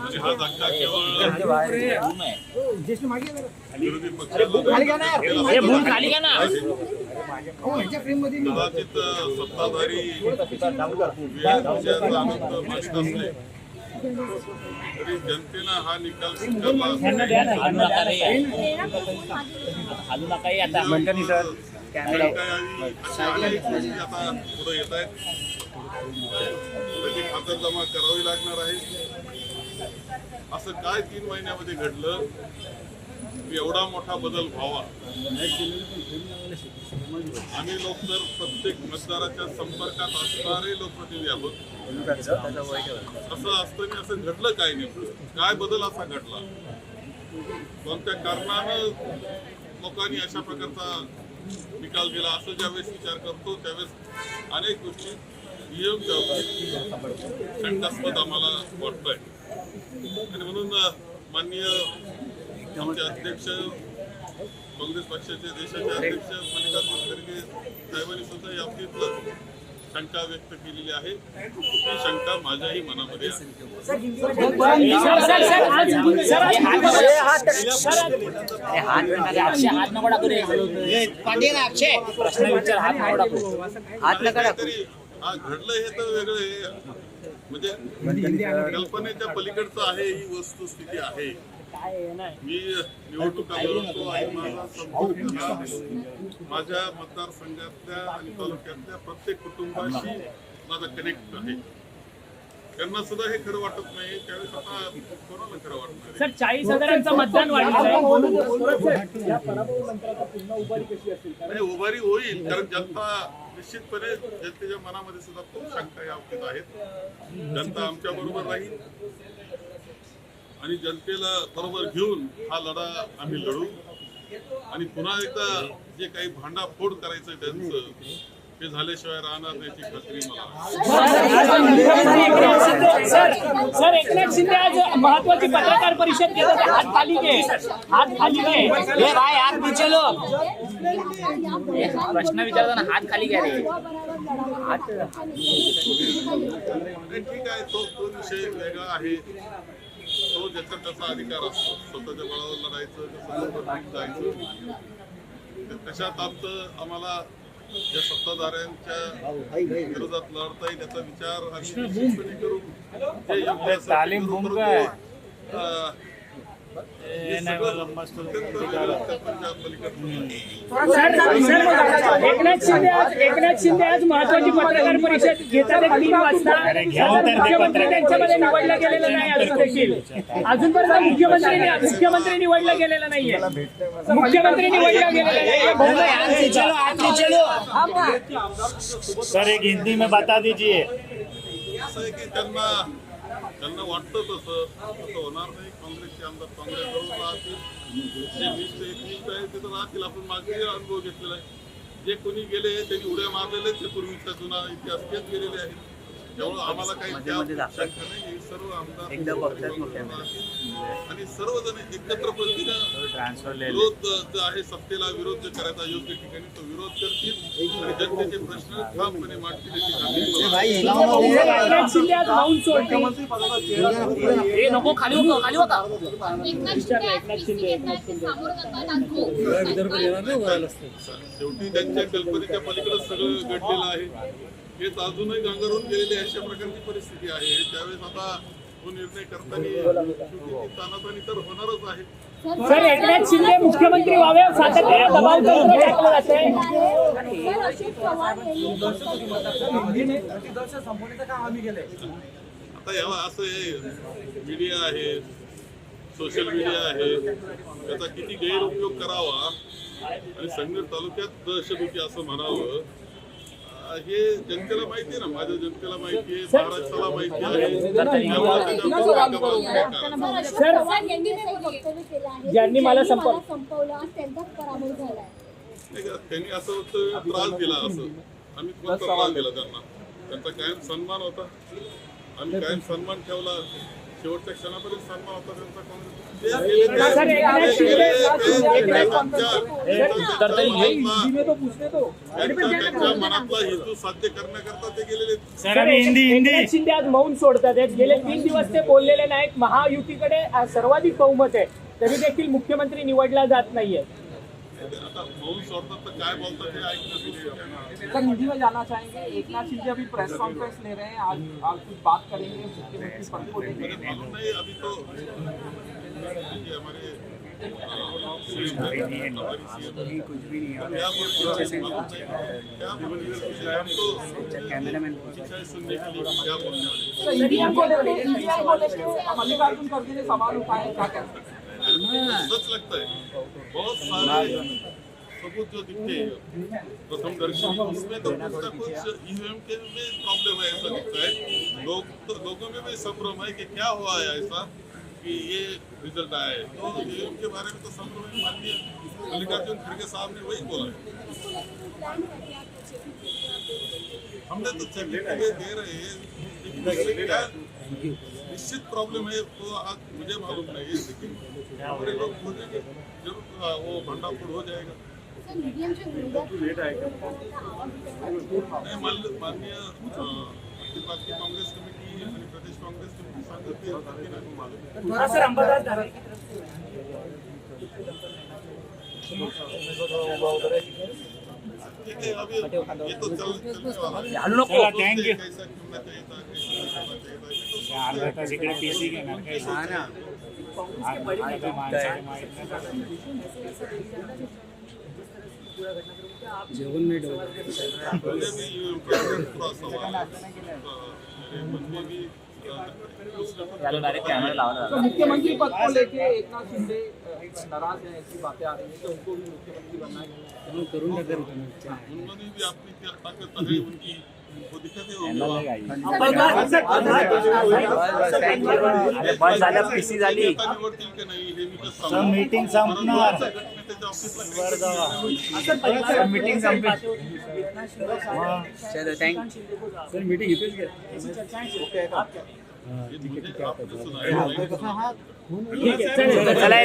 आणि हा धक्का केवळ विरोधी पक्षाला कदाचित सत्ताधारी विजयाचा आनंद मानित असले तरी जनतेनं हा निकाल स्वीकारला अशा अनेक गोष्टी आता पुढे येत आहेत. त्याची खातरजमा करावी लागणार आहे. असं काय 3 महिन्यामध्ये घडलं की एवढा मोठा बदल व्हावा. आम्ही लोक तर प्रत्येक मतदाराच्या संपर्कात असणारे लोकप्रतिनिधी आहोत. असं असताना असं घडलं काय नेमकं, काय बदल असा घडला, कोणत्या कारणानं लोकांनी अशा प्रकारचा निकाल दिला, असं ज्यावेळेस विचार करतो त्यावेळेस अनेक गोष्टी ईव्हीएमच्या बाबतीत शंकास्पद आम्हाला वाटतंय. आणि म्हणून माननीय आमचे अध्यक्ष काँग्रेस पक्षाचे देशाचे अध्यक्ष मल्लिकार्जुन खरगे साहेबांनी सुद्धा या बाबतीत शंका व्यक्त केलेली आहे. ही शंका माझ्याही मनामध्ये आहे. हा घडलं हे तर वेगळं आहे, म्हणजे कल्पनेच्या पलीकडचं आहे, ही वस्तुस्थिती आहे. मी निवडणुका लढवतो आणि माझा संपर्क माझ्या मतदारसंघातल्या आणि तालुक्यातल्या प्रत्येक कुटुंबाशी माझा कनेक्ट आहे. त्यांना सुद्धा हे खरं वाटत नाही, त्यावेळेस आता कोणाला खरं वाटणार सर? 40,000चं मतदान वाढलं, उभारी होईल, कारण जनता निश्चितपणे जनतेच्या मनामध्ये सुद्धा खूप शंका या बाबतीत आहेत. जनता आमच्या बरोबर राहील आणि जनतेला बरोबर घेऊन हा लढा आम्ही लढू. आणि पुन्हा एकदा जे काही भांडाफोड करायचं त्यांचं ते झाल्याशिवाय राहणार याची खात्री मला. सर, एकनाथ शिंदे आज महत्वाची पत्रकार परिषद घेत होते. हात खाली घे, हात खाली घे. हात नीचे लो. प्रश्न विचारताना हात खाली घ्या रे. ठीक आहे, तो विषय वेगळा आहे. तो ज्याचा त्याचा अधिकार असतो, स्वतःच्या बळावर लढायचं, जायचं. त्याच्यात आम्हाला ज्या सत्ताधाऱ्यांच्या विरोधात लढता येईल याचा विचार आम्ही करू. जे योग्य एकनाथ शिंदे आज महत्वाची पत्रकार परिषद घेतात 3 वाजता. मुख्यमंत्री त्यांच्यामध्ये निवडला गेलेला नाही अजून देखील. अजूनपर्यंत मुख्यमंत्री निवडला गेलेला नाहीये. मुख्यमंत्री निवडला गेलेला नाही. सर, एक हिंदी में बता दीजिए. असं आहे की त्यांना वाटतं तसं होणार नाही. काँग्रेसचे आमदार काँग्रेसबरोबर राहतील, जे 20 ते 21 आहे ते तर राहतील. आपण मागे अनुभव घेतलेला आहे. जे कोणी गेले त्यांनी उड्या मारलेले ते पूर्वीचा जुना इतिहास तेच गेलेले आहेत. त्यामुळे आम्हाला काही शंका नाही. सर्व आमदार आणि सर्वजण एकत्र पद्धतीनं विरोध जो आहे सत्तेला विरोध जे करायचा योग्य ठिकाणी तो विरोध करतील आणि जनतेचे प्रश्न ठामपणे मांडतील याची खात्री. शेवटी त्यांच्या कल्पनेच्या पलीकडे सगळं घडलेलं आहे. हेच अजूनही गांगरून गेलेली अशा प्रकारची परिस्थिती आहे. त्यावेळेस आता तो निर्णय करताना तानातानी तर होणारच आहे. सर, एकनाथ शिंदे मुख्यमंत्री व्हावे सातत्याने दबाव तंत्र टाकलं जातंय. आता याला असं मीडिया आहे, सोशल मीडिया आहे, त्याचा किती गैरउपयोग करावा आणि संगमेर तालुक्यात दहशत होती असं म्हणावं, हे जनतेला माहिती आहे ना. माझ्या जनतेला माहिती आहे, महाराष्ट्राला माहिती आहे. ज्यांनी मला संपवलं त्यांनी असं त्रास दिला, असं आम्ही कोणता त्रास दिला त्यांना? त्यांचा कायम सन्मान होता, आम्ही कायम सन्मान ठेवला. शेवटच्या क्षणापर्यंत सन्मान होता त्यांचा सर, एकनाथ शिंदे- त्यांच्या मनातला हेतू साध्य करण्याकरता ते गेलेले. सर अभी हिंदी हिंदी एकनाथ शिंदे आज मौन सोडतात आहेत. गेले 3 दिवस ते बोललेले नाहीत. महायुतीकडे सर्वाधिक बहुमत आहे, तरी देखील मुख्यमंत्री निवडला जात नाहीये. आता मौन सोडतात तर काय बोलतात हे ऐकणं सुरू आहे. सर हिंदी में जाना चाहेंगे। एकनाथ शिंदे अभी प्रेस कॉन्फ्रेंस ले रहे हैं, आज कुछ बात करेंगे मुख्यमंत्री पद को लेकर। मुझे मालूम नहीं अभी तो देखिए हमारे कुछ भी नहीं शिक्षा सुनने के लिए क्या बोलने वाले. सर ईवीएम को लेकर मल्लिकार्जुन खड़गे ने सवाल उठाए, क्या कहते हैं? सच लगता है बहुत सारे सबूत जो दिखते हैं प्रथम दर्शन उसमें तो कुछ ना कुछ ईवीएम के में प्रॉब्लम है ऐसा दिखता है. लोगों में भी संभ्रम है कि क्या हुआ है ऐसा कि ये रिजल्ट आया है. तो ईवीएम के बारे में तो संभ्रम है. माननीय मल्लिकार्जुन खड़गे साहब ने वही बोला है. हमने तो चेकिंग के लिए दे रहे हैं, लेकिन इससे क्या निश्चित प्रॉब्लम है वो आज मुझे मालूम नहीं है, लेकिन हमारे लोग बोलेंगे जरूर वो भंडाफोड़ हो जाएगा. नहीं माननीय अखिल भारतीय कांग्रेस कमिटी आणि प्रदेश काँग्रेस कमिटी सांगत ते बाकी नाही मालूम. थोड़ा सर अंबादास धारा ठीक है अभी ये तो चलने वाला है. चला थँक्यू कैसा खेलना चाहिए था कैसा करना चाहिए था ये तो अर्धा तास इकडे पीसी घेणार काय माणसाला माहित मुझे भी ये पूरा सवाल है. मुझे भी तो मुख्यमंत्री पद को लेके एकनाथ शिंदे नाराज हैं, ऐसी बातें आ रही हैं कि उनको भी मुख्यमंत्री बनना है। उन्होंने भी अपनी क्या ताकत है उनकी वो दिखाते पीसी झाली निवडतील की नाही हे मी कसं सर मीटिंग संपणार त्याच्या ऑफिसला मीटिंग संपली चलो थँक्यू. चला